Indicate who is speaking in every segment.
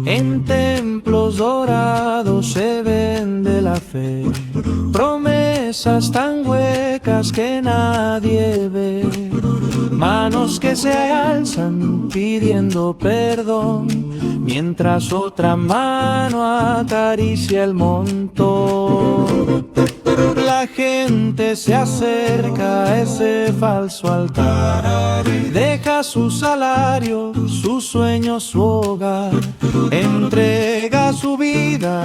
Speaker 1: En templos dorados se vende la fe, promesas tan huecas que nadie ve, manos que se alzan pidiendo perdón, mientras otra mano acaricia el montón. La gente se acerca a ese falso altar, deja su salario, sus sueños, su hogar, entrega su vida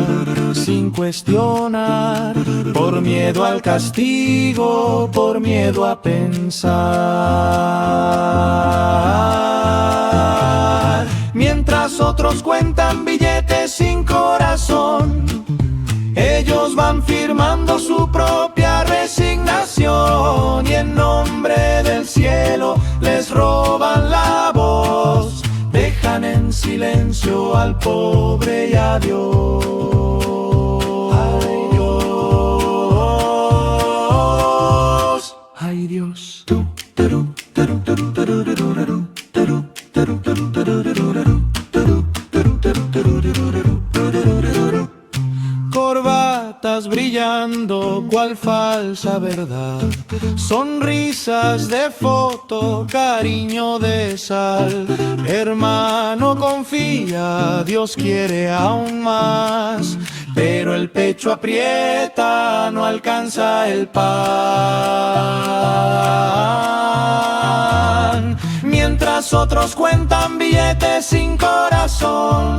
Speaker 1: sin cuestionar, por miedo al castigo, por miedo a pensar. Mientras otros cuentan billetes sin corazón, ellos van firmando su propia resignación, y en nombre del cielo les roban la voz, dejan en silencio al pobre y a Dios. Ay Dios, ay Dios. Corbatas brillando cual falsa verdad, sonrisas de foto, cariño de sal. Hermano, confía, Dios quiere aún más, pero el pecho aprieta, no alcanza el pan. Mientras otros cuentan billetes sin corazón,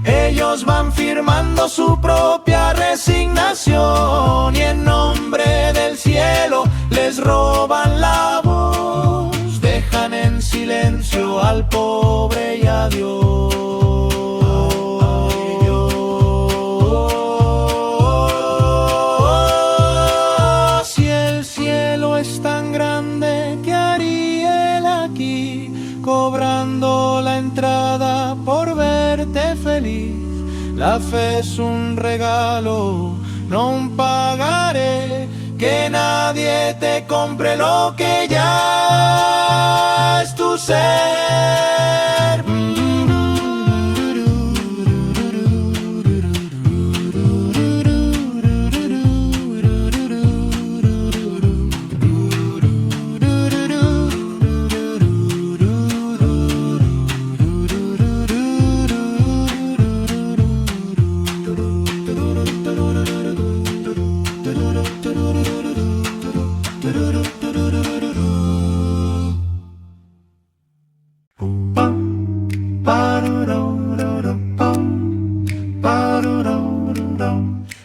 Speaker 1: ellos van firmando su propia resignación, y en nombre del cielo les roban la voz, dejan en silencio al pobre y a Dios. Ay, Dios. Si el cielo es tan grande, ¿qué haría él aquí, cobrando la entrada por verte feliz? La fe es un regalo, no un pagaré, que nadie te compre lo que ya es tu ser.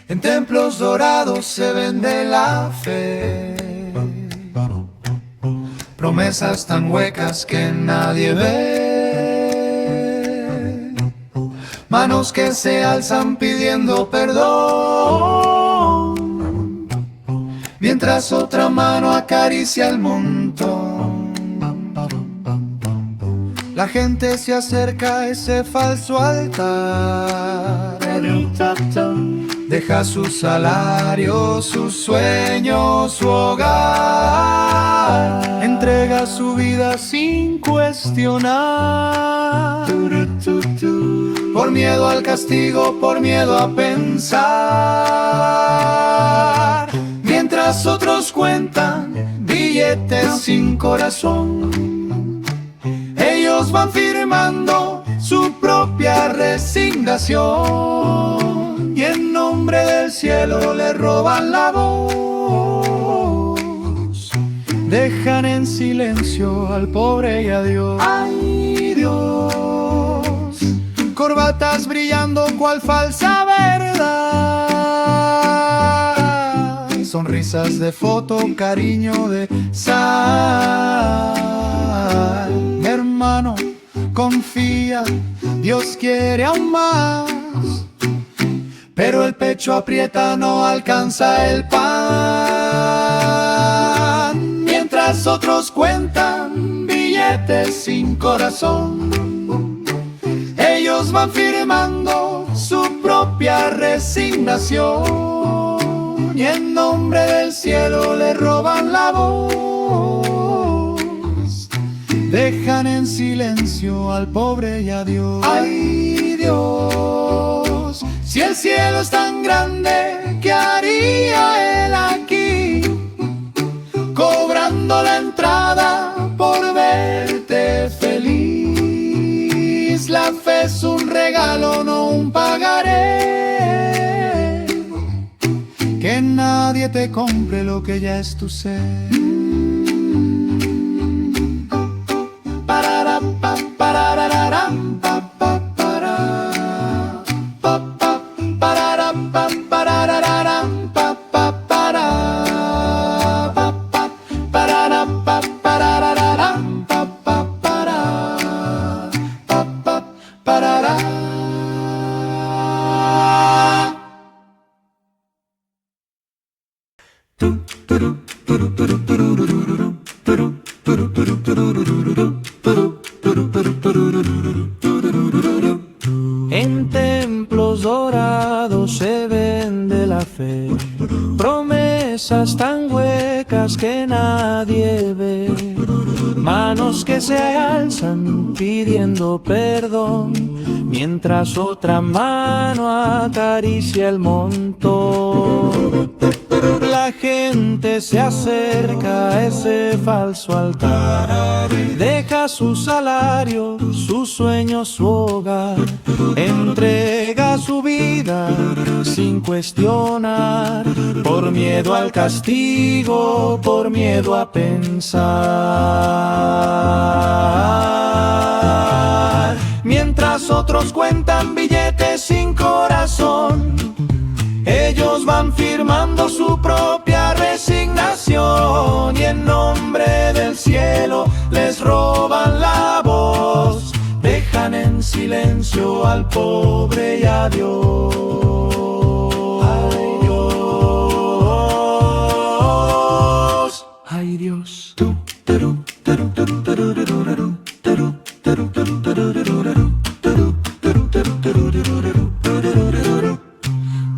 Speaker 1: En templos dorados se vende la fe, promesas tan huecas que nadie ve, manos que se alzan pidiendo perdón, mientras otra mano acaricia el montón. La gente se acerca a ese falso altar, deja su salario, sus sueños, su hogar, entrega su vida sin cuestionar, por miedo al castigo, por miedo a pensar. Mientras otros cuentan billetes sin corazón, ellos van firmando su propia resignación, y en nombre del cielo le roban la voz, dejan en silencio al pobre y a Dios. Ay Dios, corbatas brillando cual falsa verdad, sonrisas de foto, cariño de sal. Hermano, confía, Dios quiere aún más, pero el pecho aprieta, no alcanza el pan. Mientras otros cuentan billetes sin corazón, ellos van firmando su propia resignación, y en nombre del cielo le roban la voz. Dejan en silencio al pobre y a Dios. ¡Ay, Dios! Si el cielo es tan grande, ¿qué haría Él aquí? Cobrando la entrada por verte feliz. La fe es un regalo, no un pagaré. Que nadie te compre lo que ya es tu ser. En templos dorados se vende la fe, promesas tan huecas que nadie ve, manos que se alzan pidiendo perdón, mientras otra mano acaricia el montón. La gente se acerca a ese falso altar, deja su salario, sus sueños, su hogar, entrega su vida sin cuestionar, por miedo al castigo, por miedo a pensar. Mientras otros cuentan billetes sin corazón, ellos van firmando su propia resignación, y en nombre del cielo les roban la voz. Dejan en silencio al pobre y a Dios. Ay, Dios. Ay, Dios.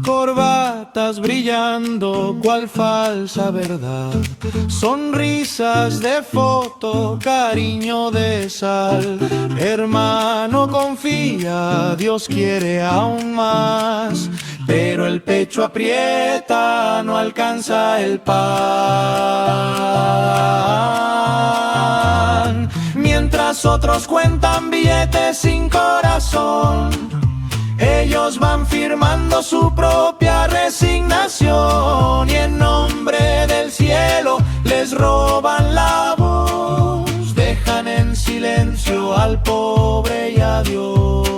Speaker 1: Corbatas brillando cual falsa verdad, sonrisas de foto, cariño de sal. Hermano, confía, Dios quiere aún más, pero el pecho aprieta, no alcanza el pan. Mientras otros cuentan billetes sin corazón, ellos van firmando su propia resignación, y en nombre del cielo les roban la voz. Dejan en silencio al pobre y a Dios.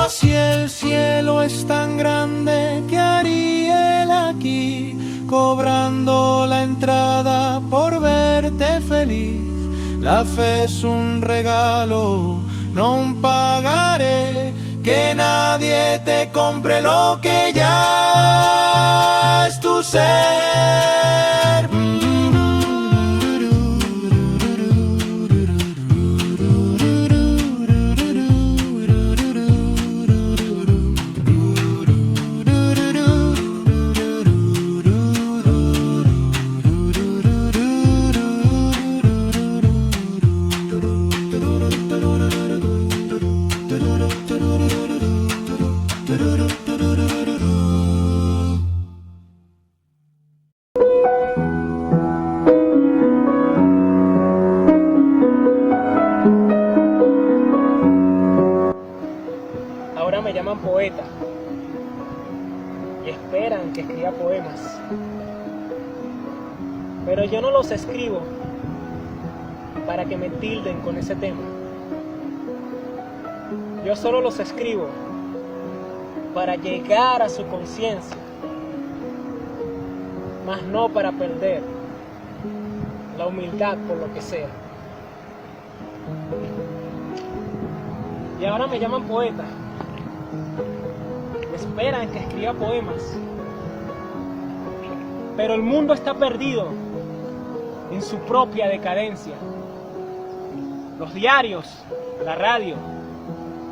Speaker 1: Si el cielo es tan grande, ¿qué haría Él aquí? Cobrando la entrada por verte feliz. La fe es un regalo, no un pagaré. Que nadie te compre lo que ya es tu ser.
Speaker 2: Ahora me llaman poeta y esperan que escriba poemas, pero yo no los escribo para que me tilden con ese tema. Yo solo los escribo para llegar a su conciencia, mas no para perder la humildad por lo que sea. Y ahora me llaman poeta, esperan que escriba poemas, pero el mundo está perdido en su propia decadencia. Los diarios, la radio,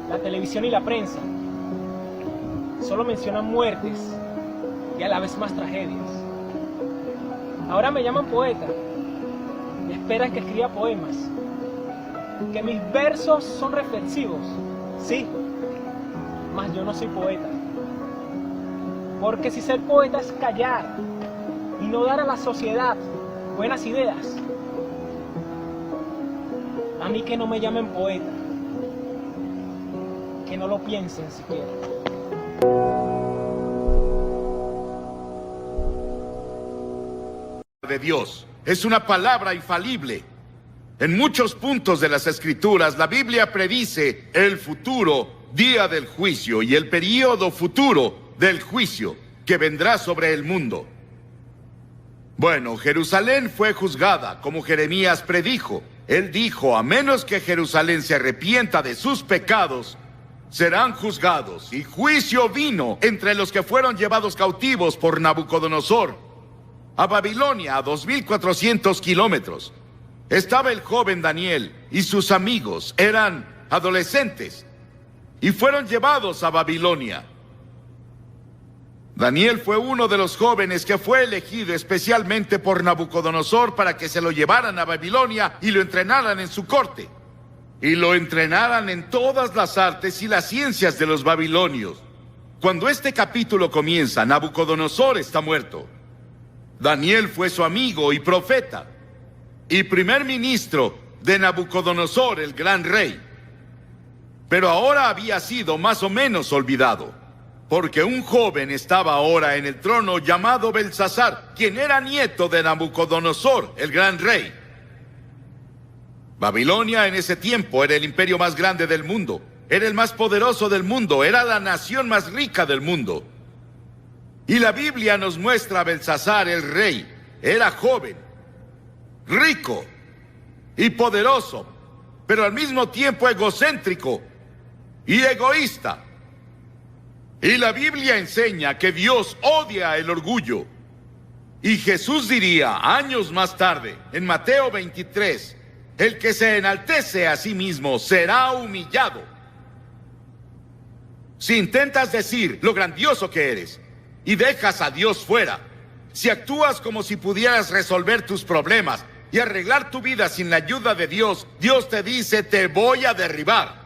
Speaker 2: la televisión y la prensa solo mencionan muertes y a la vez más tragedias. Ahora me llaman poeta y esperan que escriba poemas, que mis versos son reflexivos, sí, mas yo no soy poeta. Porque si ser poeta es callar y no dar a la sociedad buenas ideas, a mí que no me llamen poeta, que no lo piensen siquiera.
Speaker 3: De Dios es una palabra infalible. En muchos puntos de las Escrituras, la Biblia predice el futuro día del juicio y el período futuro del juicio que vendrá sobre el mundo. Bueno, Jerusalén fue juzgada, como Jeremías predijo. Él dijo, a menos que Jerusalén se arrepienta de sus pecados, serán juzgados. Y juicio vino entre los que fueron llevados cautivos por Nabucodonosor a Babilonia, a 2.400 kilómetros. Estaba el joven Daniel y sus amigos, eran adolescentes, y fueron llevados a Babilonia. Daniel fue uno de los jóvenes que fue elegido especialmente por Nabucodonosor para que se lo llevaran a Babilonia y lo entrenaran en su corte. Y lo entrenaran en todas las artes y las ciencias de los babilonios. Cuando este capítulo comienza, Nabucodonosor está muerto. Daniel fue su amigo y profeta, y primer ministro de Nabucodonosor, el gran rey. Pero ahora había sido más o menos olvidado, porque un joven estaba ahora en el trono llamado Belsasar, quien era nieto de Nabucodonosor, el gran rey. Babilonia en ese tiempo era el imperio más grande del mundo, era el más poderoso del mundo, era la nación más rica del mundo. Y la Biblia nos muestra a Belsasar, el rey. Era joven, rico y poderoso, pero al mismo tiempo egocéntrico y egoísta. Y la Biblia enseña que Dios odia el orgullo. Y Jesús diría años más tarde, en Mateo 23, el que se enaltece a sí mismo será humillado. Si intentas decir lo grandioso que eres y dejas a Dios fuera, si actúas como si pudieras resolver tus problemas y arreglar tu vida sin la ayuda de Dios, Dios te dice, te voy a derribar.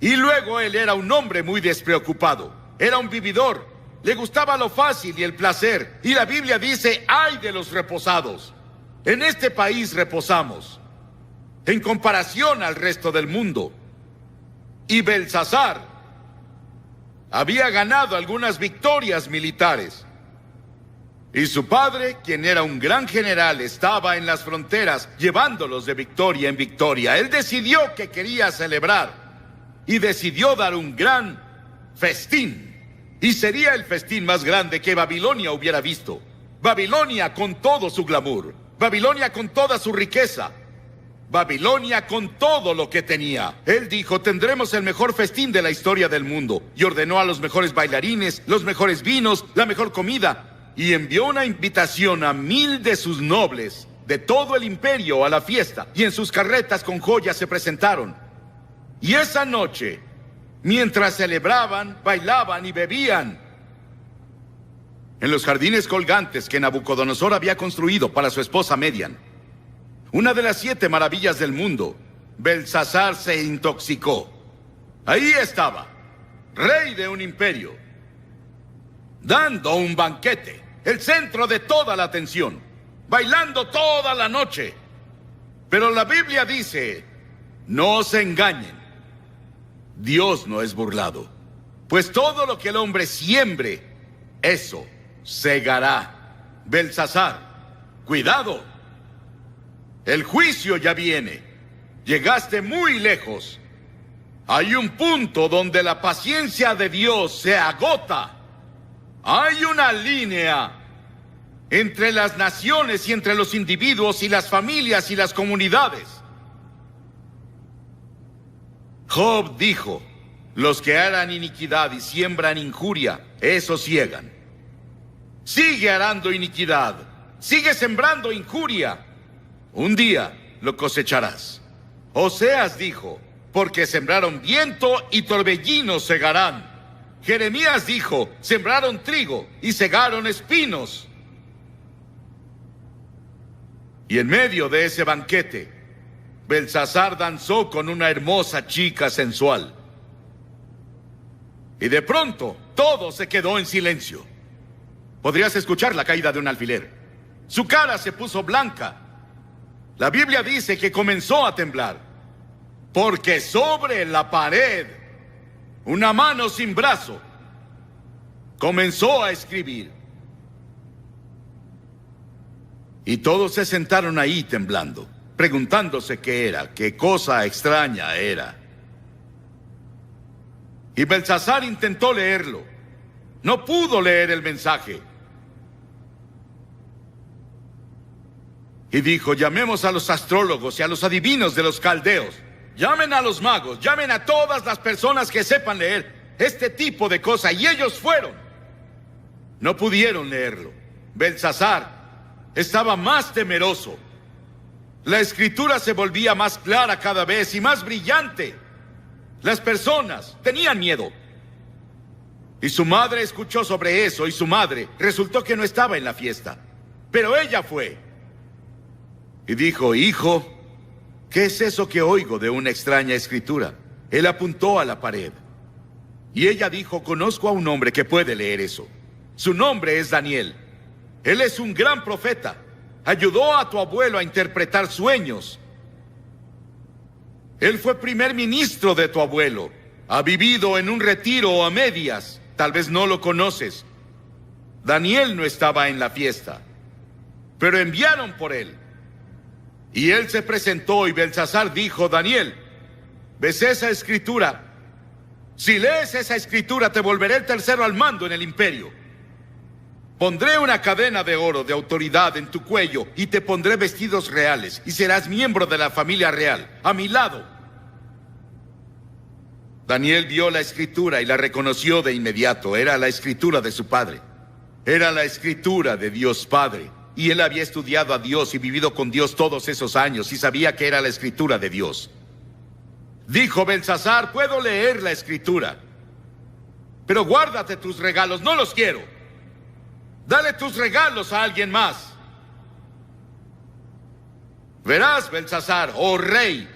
Speaker 3: Y luego él era un hombre muy despreocupado, era un vividor, le gustaba lo fácil y el placer, y la Biblia dice, ¡ay de los reposados! En este país reposamos, en comparación al resto del mundo. Y Belsasar había ganado algunas victorias militares. Y su padre, quien era un gran general, estaba en las fronteras llevándolos de victoria en victoria. Él decidió que quería celebrar y decidió dar un gran festín. Y sería el festín más grande que Babilonia hubiera visto. Babilonia con todo su glamour, Babilonia con toda su riqueza, Babilonia con todo lo que tenía. Él dijo, tendremos el mejor festín de la historia del mundo. Y ordenó a los mejores bailarines, los mejores vinos, la mejor comida. Y envió una invitación a 1000 de sus nobles, de todo el imperio, a la fiesta. Y en sus carretas con joyas se presentaron. Y esa noche, mientras celebraban, bailaban y bebían, en los jardines colgantes que Nabucodonosor había construido para su esposa Median, una de las 7 maravillas del mundo, Belsasar se intoxicó. Ahí estaba, rey de un imperio, dando un banquete, el centro de toda la atención, bailando toda la noche. Pero la Biblia dice, no se engañen, Dios no es burlado, pues todo lo que el hombre siembre, eso segará. Belsasar, cuidado. El juicio ya viene. Llegaste muy lejos. Hay un punto donde la paciencia de Dios se agota. Hay una línea entre las naciones y entre los individuos y las familias y las comunidades. Job dijo, los que harán iniquidad y siembran injuria, esos ciegan. Sigue arando iniquidad, sigue sembrando injuria. Un día lo cosecharás. Oseas dijo, porque sembraron viento y torbellinos segarán. Jeremías dijo, sembraron trigo y segaron espinos. Y en medio de ese banquete, Belsasar danzó con una hermosa chica sensual. Y de pronto, todo se quedó en silencio. Podrías escuchar la caída de un alfiler. Su cara se puso blanca. La Biblia dice que comenzó a temblar, porque sobre la pared, una mano sin brazo comenzó a escribir. Y todos se sentaron ahí temblando, preguntándose qué era, qué cosa extraña era. Y Belsasar intentó leerlo. No pudo leer el mensaje. Y dijo, llamemos a los astrólogos y a los adivinos de los caldeos. Llamen a los magos, llamen a todas las personas que sepan leer este tipo de cosas. Y ellos fueron. No pudieron leerlo. Belsasar estaba más temeroso. La escritura se volvía más clara cada vez y más brillante. Las personas tenían miedo. Y su madre escuchó sobre eso y su madre resultó que no estaba en la fiesta. Pero ella fue. Y dijo, hijo, ¿qué es eso que oigo de una extraña escritura? Él apuntó a la pared. Y ella dijo, conozco a un hombre que puede leer eso. Su nombre es Daniel. Él es un gran profeta. Ayudó a tu abuelo a interpretar sueños. Él fue primer ministro de tu abuelo. Ha vivido en un retiro a medias. Tal vez no lo conoces. Daniel no estaba en la fiesta, pero enviaron por él. Y él se presentó y Belsasar dijo, Daniel, ¿ves esa escritura? Si lees esa escritura, te volveré el tercero al mando en el imperio. Pondré una cadena de oro de autoridad en tu cuello y te pondré vestidos reales y serás miembro de la familia real, a mi lado. Daniel vio la escritura y la reconoció de inmediato. Era la escritura de su padre. Era la escritura de Dios Padre. Y él había estudiado a Dios y vivido con Dios todos esos años y sabía que era la escritura de Dios. Dijo Belsasar, puedo leer la escritura, pero guárdate tus regalos, no los quiero. Dale tus regalos a alguien más. Verás, Belsasar, oh rey,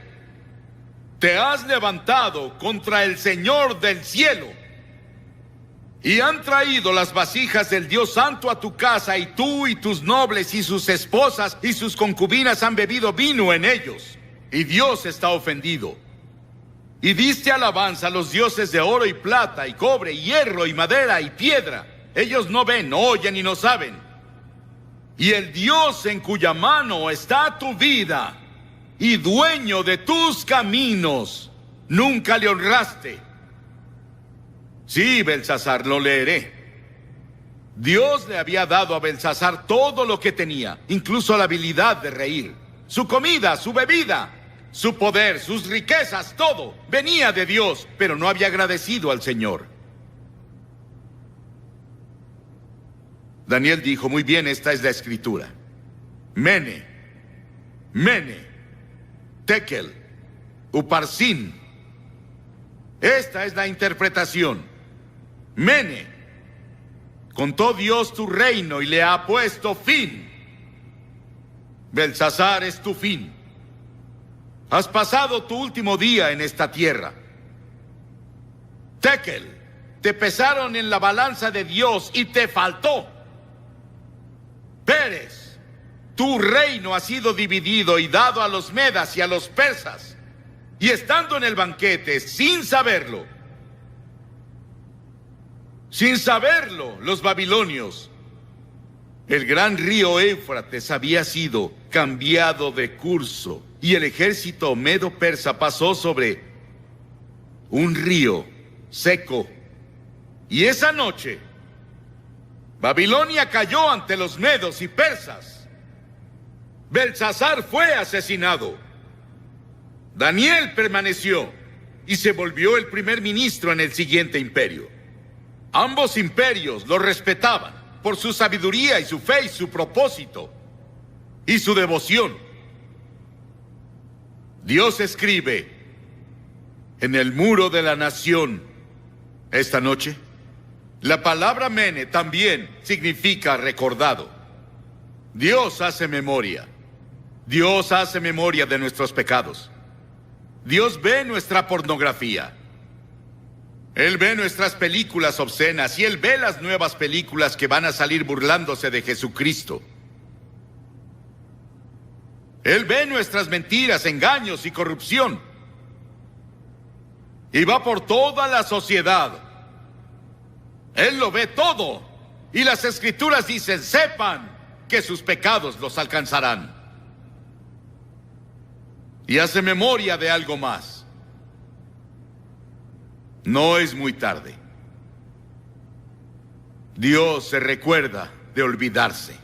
Speaker 3: te has levantado contra el Señor del cielo y han traído las vasijas del Dios Santo a tu casa y tú y tus nobles y sus esposas y sus concubinas han bebido vino en ellos y Dios está ofendido. Y diste alabanza a los dioses de oro y plata y cobre y hierro y madera y piedra. Ellos no ven, no oyen y no saben. Y el Dios en cuya mano está tu vida y dueño de tus caminos, nunca le honraste. Sí, Belsasar, lo leeré. Dios le había dado a Belsasar todo lo que tenía, incluso la habilidad de reír. Su comida, su bebida, su poder, sus riquezas, todo venía de Dios, pero no había agradecido al Señor. Daniel dijo, muy bien, esta es la escritura. Mene, Tekel, Uparsin. Esta es la interpretación. Mene, contó Dios tu reino y le ha puesto fin. Belsasar es tu fin. Has pasado tu último día en esta tierra. Tekel, te pesaron en la balanza de Dios y te faltó. Pérez, tu reino ha sido dividido y dado a los medas y a los persas. Y estando en el banquete, sin saberlo, los babilonios, el gran río Éufrates había sido cambiado de curso y el ejército medo-persa pasó sobre un río seco. Y esa noche, Babilonia cayó ante los medos y persas. Belsasar fue asesinado. Daniel permaneció y se volvió el primer ministro en el siguiente imperio. Ambos imperios lo respetaban por su sabiduría y su fe y su propósito y su devoción. Dios escribe en el muro de la nación esta noche. La palabra mene también significa recordado. Dios hace memoria. Dios hace memoria de nuestros pecados. Dios ve nuestra pornografía. Él ve nuestras películas obscenas y Él ve las nuevas películas que van a salir burlándose de Jesucristo. Él ve nuestras mentiras, engaños y corrupción. Y va por toda la sociedad. Él lo ve todo. Y las Escrituras dicen, sepan que sus pecados los alcanzarán. Y hace memoria de algo más. No es muy tarde. Dios se recuerda de olvidarse.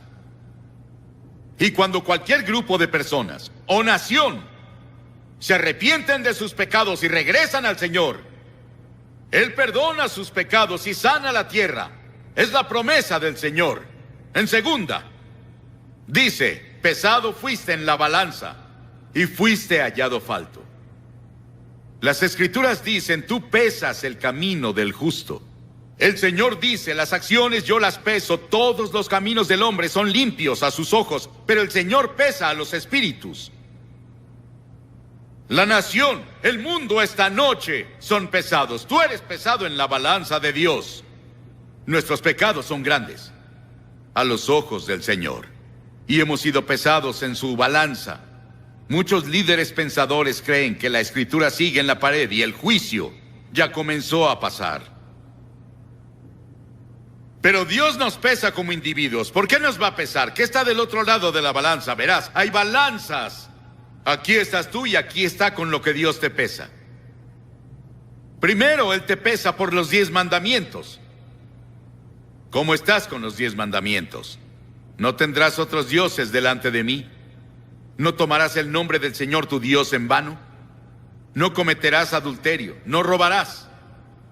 Speaker 3: Y cuando cualquier grupo de personas o nación se arrepienten de sus pecados y regresan al Señor, Él perdona sus pecados y sana la tierra. Es la promesa del Señor. En segunda, dice, pesado fuiste en la balanza y fuiste hallado falto. Las Escrituras dicen, tú pesas el camino del justo. El Señor dice, las acciones yo las peso, todos los caminos del hombre son limpios a sus ojos, pero el Señor pesa a los espíritus. La nación, el mundo esta noche son pesados. Tú eres pesado en la balanza de Dios. Nuestros pecados son grandes a los ojos del Señor. Y hemos sido pesados en su balanza. Muchos líderes pensadores creen que la Escritura sigue en la pared y el juicio ya comenzó a pasar. Pero Dios nos pesa como individuos. ¿Por qué nos va a pesar? ¿Qué está del otro lado de la balanza? Verás, hay balanzas. Aquí estás tú y aquí está con lo que Dios te pesa. Primero, Él te pesa por los 10 mandamientos. ¿Cómo estás con los 10 mandamientos? No tendrás otros dioses delante de mí. No tomarás el nombre del Señor tu Dios en vano. No cometerás adulterio. No robarás.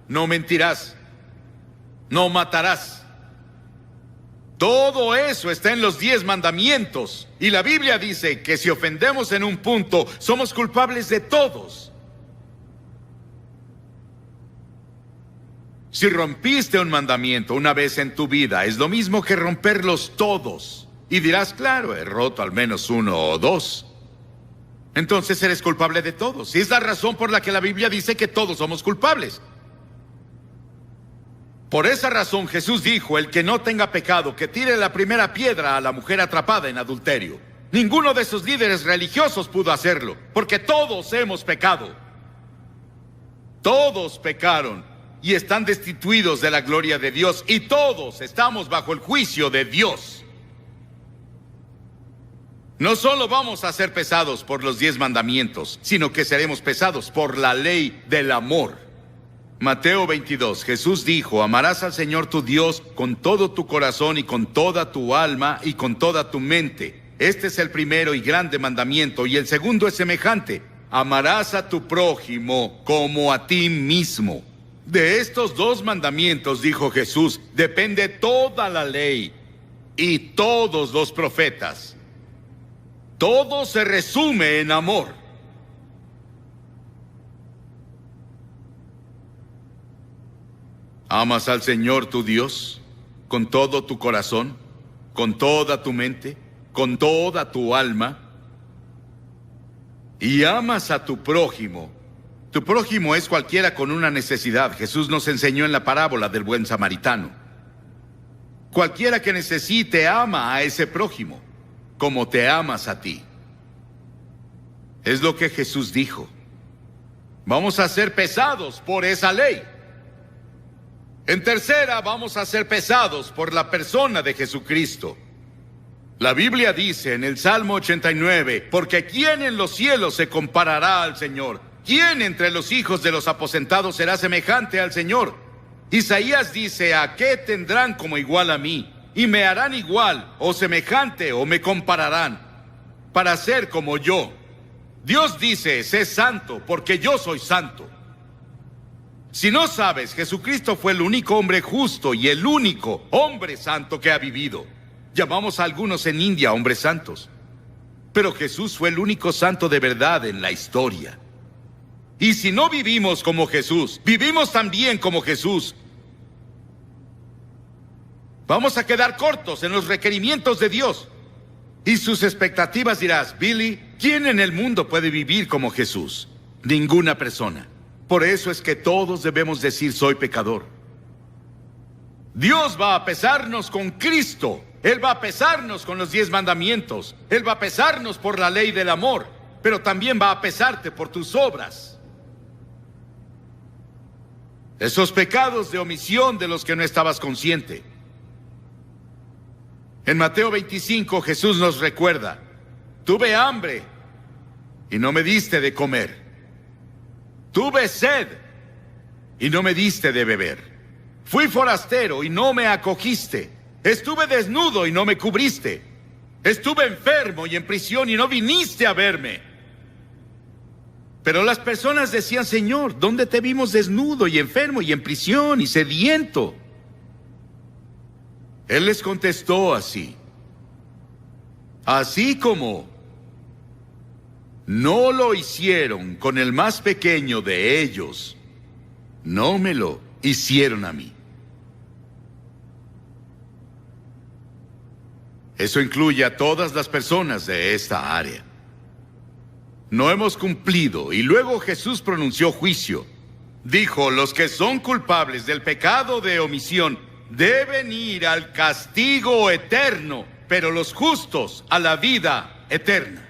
Speaker 3: No mentirás. No matarás. Todo eso está en los 10 mandamientos. Y la Biblia dice que si ofendemos en un punto, somos culpables de todos. Si rompiste un mandamiento una vez en tu vida, es lo mismo que romperlos todos. Y dirás, claro, he roto al menos 1 o 2. Entonces eres culpable de todos. Y es la razón por la que la Biblia dice que todos somos culpables. Por esa razón Jesús dijo, el que no tenga pecado, que tire la primera piedra a la mujer atrapada en adulterio. Ninguno de esos líderes religiosos pudo hacerlo, porque todos hemos pecado. Todos pecaron y están destituidos de la gloria de Dios, y todos estamos bajo el juicio de Dios. No solo vamos a ser pesados por los 10 mandamientos, sino que seremos pesados por la ley del amor. Mateo 22, Jesús dijo, amarás al Señor tu Dios con todo tu corazón y con toda tu alma y con toda tu mente. Este es el primero y grande mandamiento, y el segundo es semejante. Amarás a tu prójimo como a ti mismo. De estos 2 mandamientos, dijo Jesús, depende toda la ley y todos los profetas. Todo se resume en amor. ¿Amas al Señor tu Dios con todo tu corazón, con toda tu mente, con toda tu alma? Y amas a tu prójimo. Tu prójimo es cualquiera con una necesidad. Jesús nos enseñó en la parábola del buen samaritano. Cualquiera que necesite ama a ese prójimo, como te amas a ti. Es lo que Jesús dijo. Vamos a ser pesados por esa ley. En tercera, vamos a ser pesados por la persona de Jesucristo. La Biblia dice en el Salmo 89, porque ¿quién en los cielos se comparará al Señor? ¿Quién entre los hijos de los aposentados será semejante al Señor? Isaías dice, ¿a qué tendrán como igual a mí? Y me harán igual, o semejante, o me compararán, para ser como yo. Dios dice, sé santo, porque yo soy santo. Si no sabes, Jesucristo fue el único hombre justo y el único hombre santo que ha vivido. Llamamos a algunos en India hombres santos, pero Jesús fue el único santo de verdad en la historia. Y si no vivimos como Jesús, vivimos también como Jesús, vamos a quedar cortos en los requerimientos de Dios. Y sus expectativas dirás, Billy, ¿quién en el mundo puede vivir como Jesús? Ninguna persona. Por eso es que todos debemos decir, soy pecador. Dios va a pesarnos con Cristo. Él va a pesarnos con los 10 mandamientos. Él va a pesarnos por la ley del amor. Pero también va a pesarte por tus obras. Esos pecados de omisión de los que no estabas consciente. En Mateo 25 Jesús nos recuerda, tuve hambre y no me diste de comer. Tuve sed y no me diste de beber. Fui forastero y no me acogiste. Estuve desnudo y no me cubriste. Estuve enfermo y en prisión y no viniste a verme. Pero las personas decían, Señor, ¿dónde te vimos desnudo y enfermo y en prisión y sediento? Él les contestó así. Así como no lo hicieron con el más pequeño de ellos, no me lo hicieron a mí. Eso incluye a todas las personas de esta área. No hemos cumplido, y luego Jesús pronunció juicio. Dijo, los que son culpables del pecado de omisión deben ir al castigo eterno, pero los justos a la vida eterna.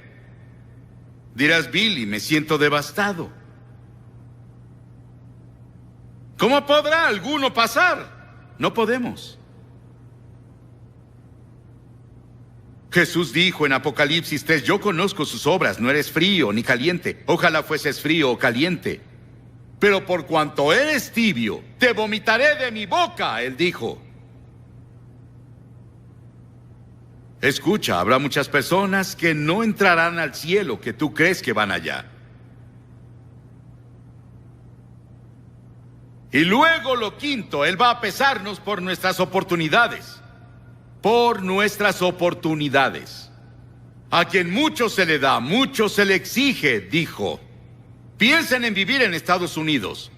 Speaker 3: Dirás, Billy, me siento devastado. ¿Cómo podrá alguno pasar? No podemos. Jesús dijo en Apocalipsis 3, yo conozco sus obras, no eres frío ni caliente. Ojalá fueses frío o caliente. Pero por cuanto eres tibio, te vomitaré de mi boca, él dijo. Escucha, habrá muchas personas que no entrarán al cielo, que tú crees que van allá. Y luego lo quinto, él va a pesarnos por nuestras oportunidades. Por nuestras oportunidades. A quien mucho se le da, mucho se le exige, dijo. Piensen en vivir en Estados Unidos,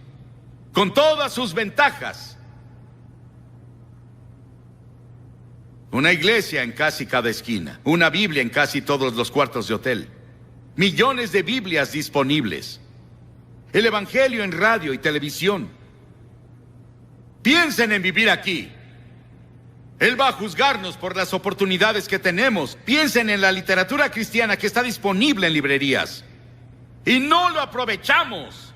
Speaker 3: con todas sus ventajas. Una iglesia en casi cada esquina, una Biblia en casi todos los cuartos de hotel, millones de Biblias disponibles, el Evangelio en radio y televisión. Piensen en vivir aquí. Él va a juzgarnos por las oportunidades que tenemos. Piensen en la literatura cristiana que está disponible en librerías. Y no lo aprovechamos.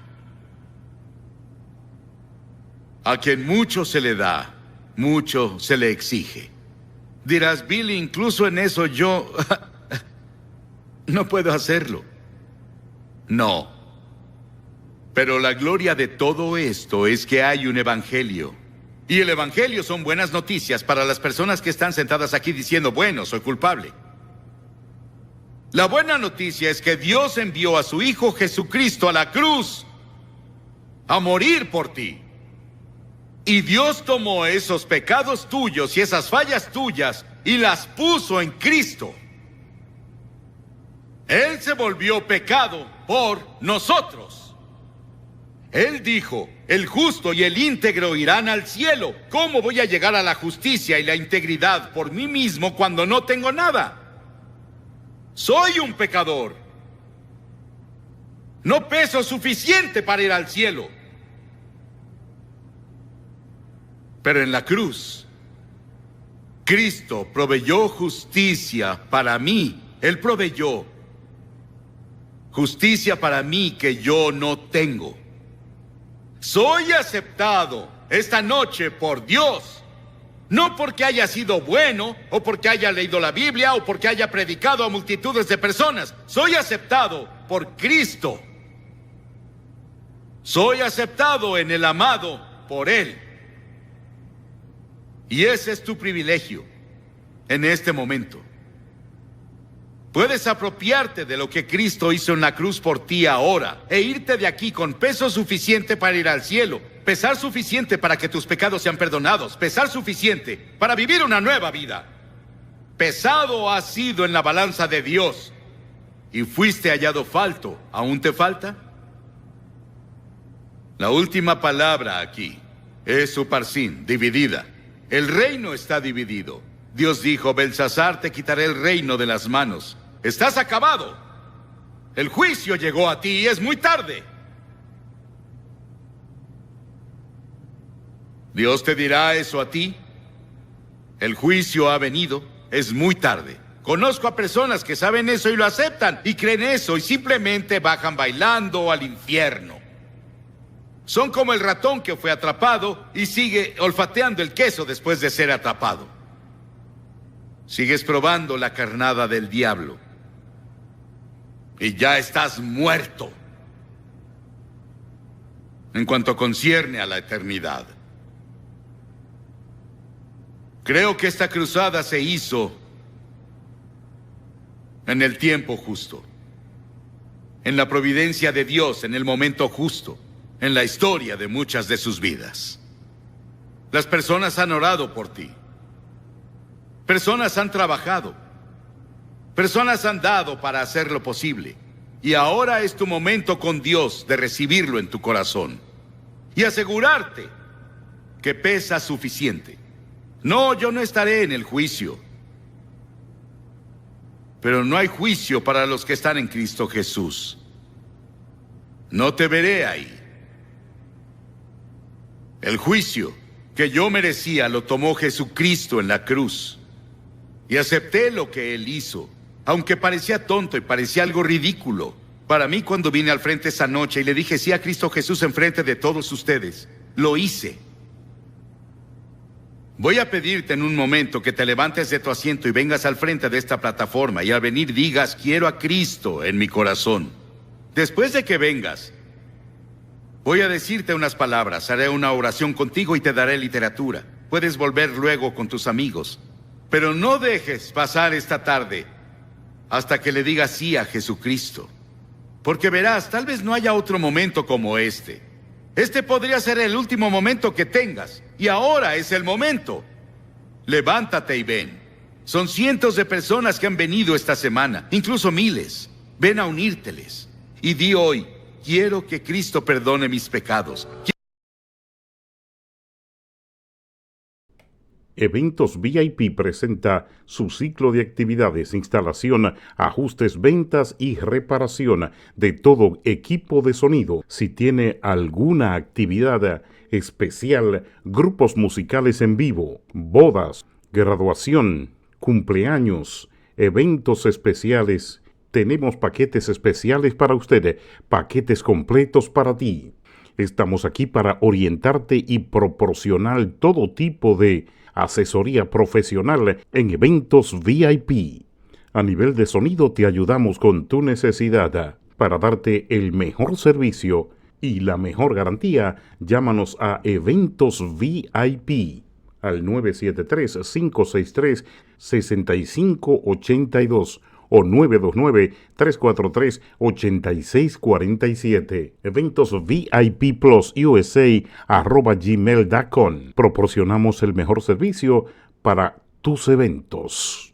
Speaker 3: A quien mucho se le da, mucho se le exige. Dirás, Billy, incluso en eso yo no puedo hacerlo. No. Pero la gloria de todo esto es que hay un evangelio. Y el evangelio son buenas noticias para las personas que están sentadas aquí diciendo, bueno, soy culpable. La buena noticia es que Dios envió a su Hijo Jesucristo a la cruz a morir por ti. Y Dios tomó esos pecados tuyos y esas fallas tuyas y las puso en Cristo. Él se volvió pecado por nosotros. Él dijo, el justo y el íntegro irán al cielo. ¿Cómo voy a llegar a la justicia y la integridad por mí mismo cuando no tengo nada? Soy un pecador. No peso suficiente para ir al cielo. Pero en la cruz, Cristo proveyó justicia para mí. Él proveyó justicia para mí que yo no tengo. Soy aceptado esta noche por Dios. No porque haya sido bueno, o porque haya leído la Biblia, o porque haya predicado a multitudes de personas. Soy aceptado por Cristo. Soy aceptado en el amado por Él. Y ese es tu privilegio en este momento. Puedes apropiarte de lo que Cristo hizo en la cruz por ti ahora e irte de aquí con peso suficiente para ir al cielo, pesar suficiente para que tus pecados sean perdonados, pesar suficiente para vivir una nueva vida. Pesado has sido en la balanza de Dios y fuiste hallado falto. ¿Aún te falta? La última palabra aquí es Uparsin, dividida. El reino está dividido. Dios dijo, Belsasar, te quitaré el reino de las manos. ¡Estás acabado! El juicio llegó a ti y es muy tarde. ¿Dios te dirá eso a ti? El juicio ha venido, es muy tarde. Conozco a personas que saben eso y lo aceptan y creen eso y simplemente bajan bailando al infierno. Son como el ratón que fue atrapado y sigue olfateando el queso después de ser atrapado. Sigues probando la carnada del diablo. Y ya estás muerto. En cuanto concierne a la eternidad. Creo que esta cruzada se hizo en el tiempo justo. En la providencia de Dios, en el momento justo. En la historia de muchas de sus vidas. Las personas han orado por ti. Personas han trabajado. Personas han dado para hacer lo posible. Y ahora es tu momento con Dios de recibirlo en tu corazón. Y asegurarte que pesa suficiente. No, yo no estaré en el juicio. Pero no hay juicio para los que están en Cristo Jesús. No te veré ahí. El juicio que yo merecía lo tomó Jesucristo en la cruz. Y acepté lo que Él hizo, aunque parecía tonto y parecía algo ridículo. Para mí, cuando vine al frente esa noche y le dije sí a Cristo Jesús en frente de todos ustedes, lo hice. Voy a pedirte en un momento que te levantes de tu asiento y vengas al frente de esta plataforma y al venir digas, quiero a Cristo en mi corazón. Después de que vengas, voy a decirte unas palabras, haré una oración contigo y te daré literatura. Puedes volver luego con tus amigos. Pero no dejes pasar esta tarde hasta que le digas sí a Jesucristo. Porque verás, tal vez no haya otro momento como este. Este podría ser el último momento que tengas. Y ahora es el momento. Levántate y ven. Son cientos de personas que han venido esta semana, incluso miles. Ven a unírteles. Y di hoy, quiero que Cristo perdone mis pecados.
Speaker 4: Eventos VIP presenta su ciclo de actividades, instalación, ajustes, ventas y reparación de todo equipo de sonido. Si tiene alguna actividad especial, grupos musicales en vivo, bodas, graduación, cumpleaños, eventos especiales, tenemos paquetes especiales para usted, paquetes completos para ti. Estamos aquí para orientarte y proporcionar todo tipo de asesoría profesional en eventos VIP. A nivel de sonido te ayudamos con tu necesidad. Para darte el mejor servicio y la mejor garantía, llámanos a Eventos VIP al 973-563-6582 o 929-343-8647. Eventos VIP Plus USA@gmail.com. Proporcionamos el mejor servicio para tus eventos.